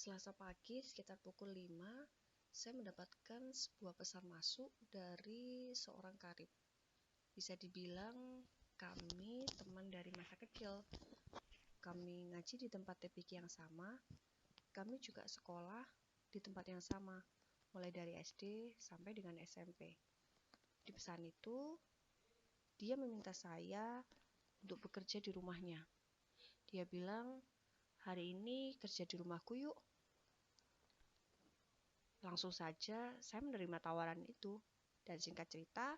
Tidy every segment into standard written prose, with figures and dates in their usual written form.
Selasa pagi sekitar pukul 5, saya mendapatkan sebuah pesan masuk dari seorang karib. Bisa dibilang kami teman dari masa kecil. Kami ngaji di tempat TPQ yang sama. Kami juga sekolah di tempat yang sama, mulai dari SD sampai dengan SMP. Di pesan itu, dia meminta saya untuk bekerja di rumahnya. Dia bilang, "Hari ini kerja di rumahku yuk." Langsung saja saya menerima tawaran itu. Dan singkat cerita,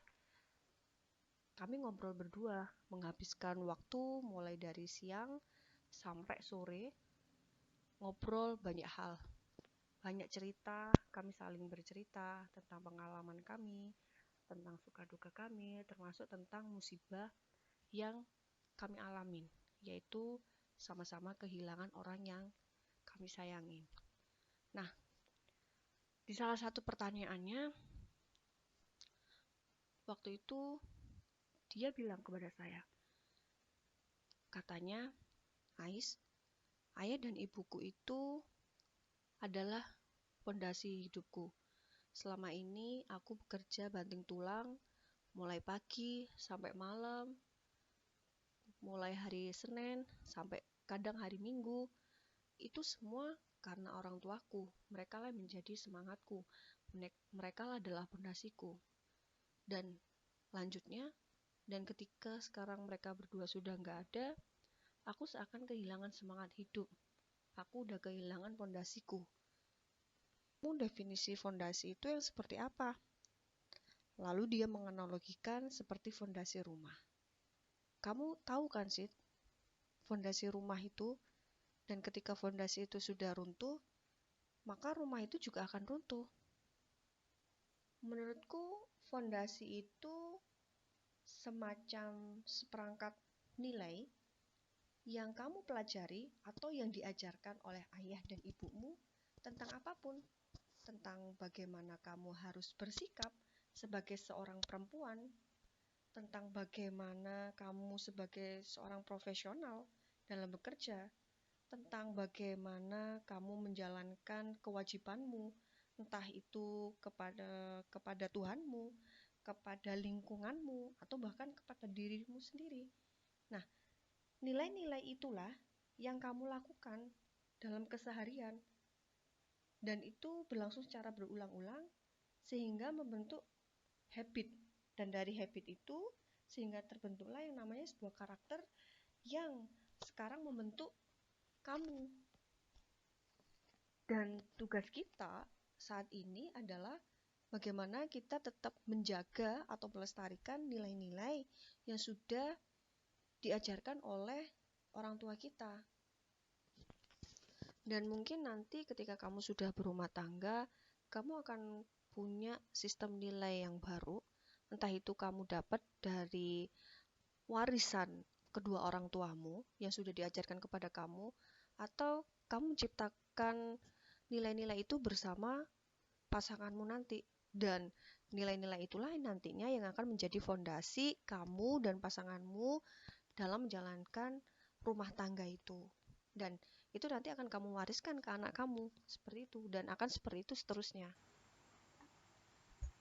kami ngobrol berdua, menghabiskan waktu mulai dari siang sampai sore, ngobrol banyak hal. Banyak cerita, kami saling bercerita tentang pengalaman kami, tentang suka duka kami, termasuk tentang musibah yang kami alamin, yaitu sama-sama kehilangan orang yang kami sayangi. Nah, di salah satu pertanyaannya, waktu itu dia bilang kepada saya, katanya, "Ais, ayah dan ibuku itu adalah fondasi hidupku. Selama ini aku bekerja banting tulang, mulai pagi sampai malam, mulai hari Senin sampai kadang hari Minggu. Itu semua karena orang tuaku. Mereka lah menjadi semangatku. Mereka lah adalah fondasiku." Dan lanjutnya, dan ketika sekarang mereka berdua sudah nggak ada, aku seakan kehilangan semangat hidup. Aku udah kehilangan fondasiku. Definisi fondasi itu yang seperti apa? Lalu dia menganalogikan seperti fondasi rumah. Kamu tahu kan sih, fondasi rumah itu, dan ketika fondasi itu sudah runtuh, maka rumah itu juga akan runtuh. Menurutku, fondasi itu semacam seperangkat nilai yang kamu pelajari atau yang diajarkan oleh ayah dan ibumu tentang apapun, tentang bagaimana kamu harus bersikap sebagai seorang perempuan, tentang bagaimana kamu sebagai seorang profesional dalam bekerja, tentang bagaimana kamu menjalankan kewajibanmu, entah itu kepada Tuhanmu, kepada lingkunganmu, atau bahkan kepada dirimu sendiri. Nah, nilai-nilai itulah yang kamu lakukan dalam keseharian, dan itu berlangsung secara berulang-ulang sehingga membentuk habit, dan dari habit itu sehingga terbentuklah yang namanya sebuah karakter yang sekarang membentuk kamu. Dan tugas kita saat ini adalah bagaimana kita tetap menjaga atau melestarikan nilai-nilai yang sudah diajarkan oleh orang tua kita. Dan mungkin nanti ketika kamu sudah berumah tangga, kamu akan punya sistem nilai yang baru. Entah itu kamu dapat dari warisan kedua orang tuamu yang sudah diajarkan kepada kamu, atau kamu menciptakan nilai-nilai itu bersama pasanganmu nanti. Dan nilai-nilai itulah nantinya yang akan menjadi fondasi kamu dan pasanganmu dalam menjalankan rumah tangga itu. Dan itu nanti akan kamu wariskan ke anak kamu, seperti itu, dan akan seperti itu seterusnya.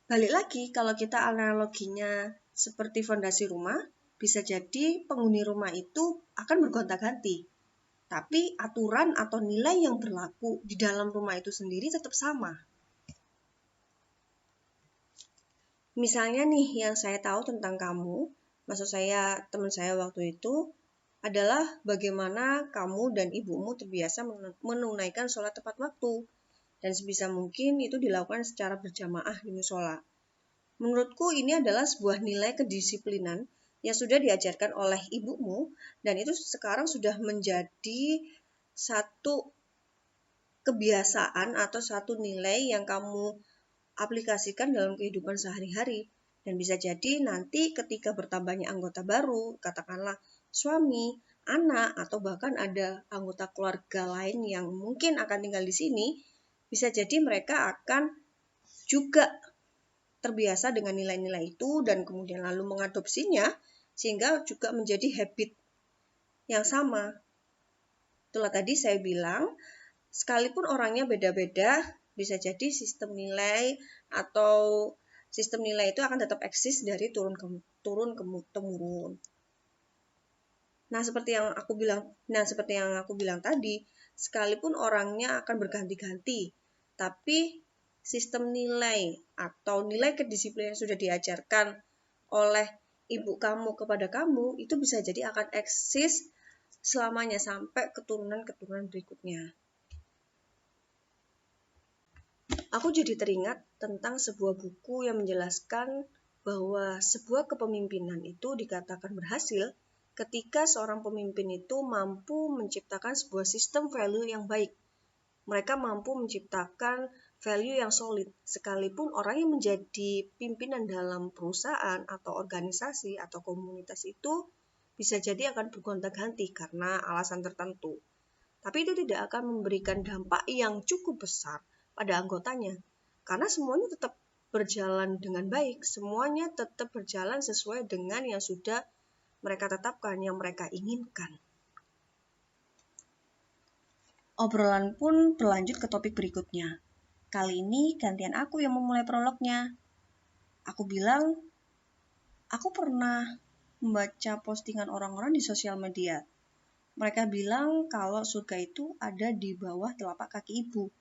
Balik lagi, kalau kita analoginya seperti fondasi rumah, bisa jadi penghuni rumah itu akan bergonta-ganti. Tapi aturan atau nilai yang berlaku di dalam rumah itu sendiri tetap sama. Misalnya nih, yang saya tahu tentang kamu, maksud saya teman saya waktu itu, adalah bagaimana kamu dan ibumu terbiasa menunaikan sholat tepat waktu. Dan sebisa mungkin itu dilakukan secara berjamaah di musola. Menurutku ini adalah sebuah nilai kedisiplinan yang sudah diajarkan oleh ibumu, dan itu sekarang sudah menjadi satu kebiasaan atau satu nilai yang kamu aplikasikan dalam kehidupan sehari-hari. Dan bisa jadi nanti ketika bertambahnya anggota baru, katakanlah suami, anak, atau bahkan ada anggota keluarga lain yang mungkin akan tinggal di sini, bisa jadi mereka akan juga terbiasa dengan nilai-nilai itu dan kemudian lalu mengadopsinya sehingga juga menjadi habit yang sama. Itulah tadi saya bilang sekalipun orangnya beda-beda, bisa jadi sistem nilai atau sistem nilai itu akan tetap eksis dari turun temurun. Nah, seperti yang aku bilang tadi, sekalipun orangnya akan berganti-ganti, tapi sistem nilai atau nilai kedisiplinan yang sudah diajarkan oleh ibu kamu kepada kamu itu bisa jadi akan eksis selamanya sampai keturunan-keturunan berikutnya. Aku jadi teringat tentang sebuah buku yang menjelaskan bahwa sebuah kepemimpinan itu dikatakan berhasil ketika seorang pemimpin itu mampu menciptakan sebuah sistem value yang baik. Mereka mampu menciptakan value yang solid, sekalipun orang yang menjadi pimpinan dalam perusahaan atau organisasi atau komunitas itu bisa jadi akan bergonta-ganti karena alasan tertentu. Tapi itu tidak akan memberikan dampak yang cukup besar pada anggotanya, karena semuanya tetap berjalan dengan baik, semuanya tetap berjalan sesuai dengan yang sudah mereka tetapkan, yang mereka inginkan. Obrolan pun berlanjut ke topik berikutnya. Kali ini gantian aku yang memulai prolognya. Aku bilang, aku pernah membaca postingan orang-orang di sosial media. Mereka bilang kalau surga itu ada di bawah telapak kaki ibu.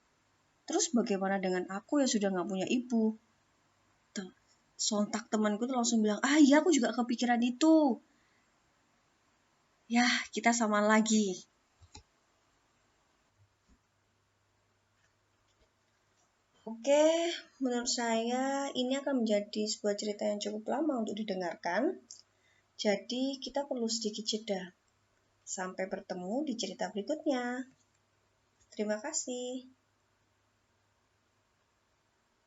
Terus bagaimana dengan aku yang sudah gak punya ibu? Sontak temanku tuh langsung bilang, iya aku juga kepikiran itu. Ya, kita sama lagi. Oke, menurut saya ini akan menjadi sebuah cerita yang cukup lama untuk didengarkan. Jadi kita perlu sedikit jeda. Sampai bertemu di cerita berikutnya. Terima kasih.